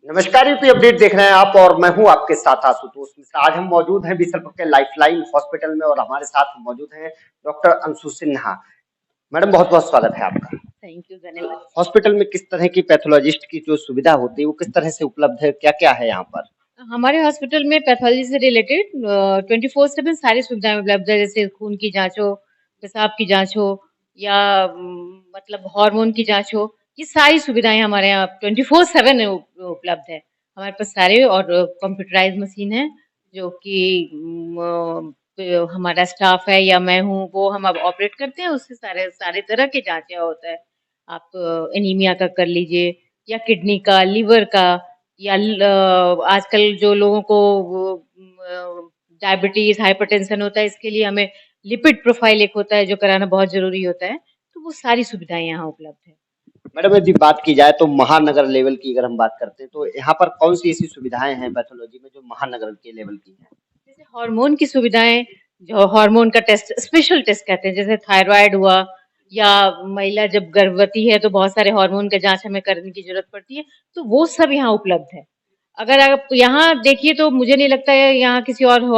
नमस्कार, UP update देख रहे हैं आप और मैं हूं आपके साथ आशुतोष मिश्रा। आज हम मौजूद हैं बीसलपुर के लाइफलाइन हॉस्पिटल में और हमारे साथ मौजूद हैं डॉक्टर अंशु सिन्हा। मैडम, बहुत बहुत स्वागत है आपका। थैंक यू, धन्यवाद। हॉस्पिटल में किस तरह की पैथोलॉजिस्ट की जो सुविधा होती है वो किस तरह से उपलब्ध है, क्या क्या है यहाँ पर? हमारे हॉस्पिटल में पैथोलॉजी से रिलेटेड 24/7 सारी सुविधाएं उपलब्ध है, जैसे खून की जांच हो, पेशाब की जांच हो या मतलब हार्मोन की जांच हो। ये सारी सुविधाएं हमारे यहाँ 24/7 उपलब्ध है। हमारे पास सारे और कंप्यूटराइज मशीन है जो कि हमारा स्टाफ है या मैं हूँ वो हम अब ऑपरेट करते हैं। उससे सारे सारे तरह के जांचें होता है। आप एनीमिया का कर लीजिए या किडनी का, लीवर का या आजकल जो लोगों को डायबिटीज, हाइपरटेंशन होता है, इसके लिए हमें लिपिड प्रोफाइल एक होता है जो कराना बहुत जरूरी होता है। तो वो सारी सुविधाएं यहाँ उपलब्ध है। मैडम, यदि बात की जाए तो महानगर लेवल की अगर हम बात करते हैं तो यहाँ पर कौन सी ऐसी सुविधाएं हैं पैथोलॉजी में जो महानगर के लेवल की हैं? जैसे हार्मोन की सुविधाएं, जो हार्मोन का टेस्ट, स्पेशल टेस्ट कहते हैं, जैसे थायराइड हुआ या महिला जब गर्भवती है तो बहुत सारे हार्मोन का जांच हमें करने की जरूरत पड़ती है, तो वो सब यहाँ उपलब्ध है। अगर आप यहाँ देखिए तो मुझे नहीं लगता है यहाँ किसी और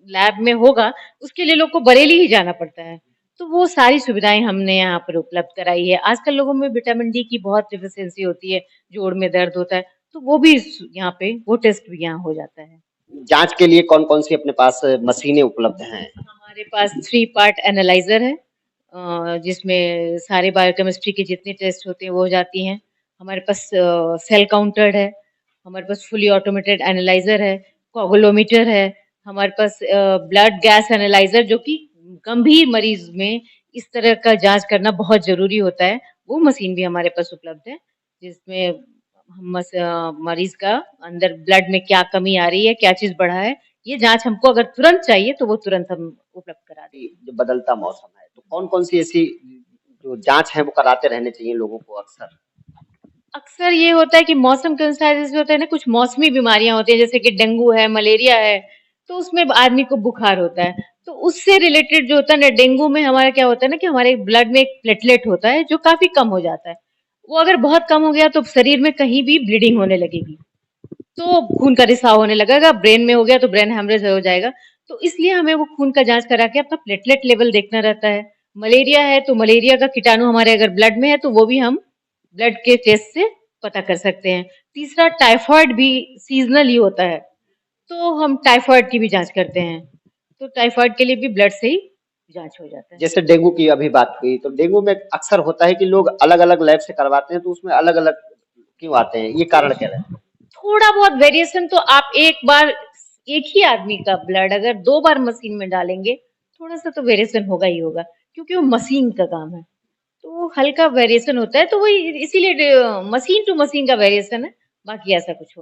लैब में होगा, उसके लिए लोग को बरेली ही जाना पड़ता है। तो वो सारी सुविधाएं हमने यहाँ पर उपलब्ध कराई है। आजकल लोगों में विटामिन डी की बहुत डिफिशियंसी होती है, जोड़ में दर्द होता है, तो वो भी यहाँ पे वो टेस्ट भी यहाँ हो जाता है। जांच के लिए कौन कौन सी अपने पास मशीनें उपलब्ध हैं? हमारे पास 3 पार्ट एनालाइजर है, जिसमें सारे बायोकेमिस्ट्री के जितने टेस्ट होते हैं वो हो जाती हैं। हमारे पास सेल काउंटर है, हमारे पास फुली ऑटोमेटेड एनालाइजर है, कोगुलोमीटर है, हमारे पास ब्लड गैस एनालाइजर जो कि गंभीर मरीज में इस तरह का जांच करना बहुत जरूरी होता है, वो मशीन भी हमारे पास उपलब्ध है, जिसमें हम मरीज का अंदर ब्लड में क्या कमी आ रही है, क्या चीज बढ़ा है, ये जांच हमको अगर तुरंत चाहिए तो वो तुरंत हम उपलब्ध करा देंगे। जो बदलता मौसम है तो कौन कौन सी ऐसी जो जांच है वो कराते रहने चाहिए लोगों को अक्सर? अक्सर ये होता है कि मौसम के अनुसार जैसे होता है ना, कुछ मौसमी बीमारियां होती है, जैसे कि डेंगू है, मलेरिया है, तो उसमें आदमी को बुखार होता है। तो उससे रिलेटेड जो होता है ना, डेंगू में हमारा क्या होता है ना कि हमारे ब्लड में एक प्लेटलेट होता है जो काफी कम हो जाता है। वो अगर बहुत कम हो गया तो शरीर में कहीं भी ब्लीडिंग होने लगेगी, तो खून का रिसाव होने लगेगा, ब्रेन में हो गया तो ब्रेन हेमरेज हो जाएगा। तो इसलिए हमें वो खून का जांच करा के अपना प्लेटलेट लेवल देखना रहता है। मलेरिया है तो मलेरिया का कीटाणु हमारे अगर ब्लड में है तो वो भी हम ब्लड के टेस्ट से पता कर सकते हैं। तीसरा, टाइफाइड भी सीजनल ही होता है, तो हम टाइफाइड की भी जांच करते हैं। तो टाइफाइड के लिए भी ब्लड से ही जांच हो जाता है। जैसे डेंगू की अभी बात हुई तो डेंगू में अक्सर होता है कि लोग अलग अलग लैब से करवाते हैं तो उसमें अलग अलग क्यों आते हैं, ये कारण क्या है? थोड़ा बहुत वेरिएशन तो आप एक बार एक ही आदमी का ब्लड अगर 2 बार मशीन में डालेंगे, थोड़ा सा तो वेरिएशन होगा ही होगा, क्योंकि वो मशीन का काम है। तो हल्का वेरिएशन होता है, तो वही इसीलिए मशीन टू मशीन का वेरिएशन है, बाकी ऐसा कुछ हो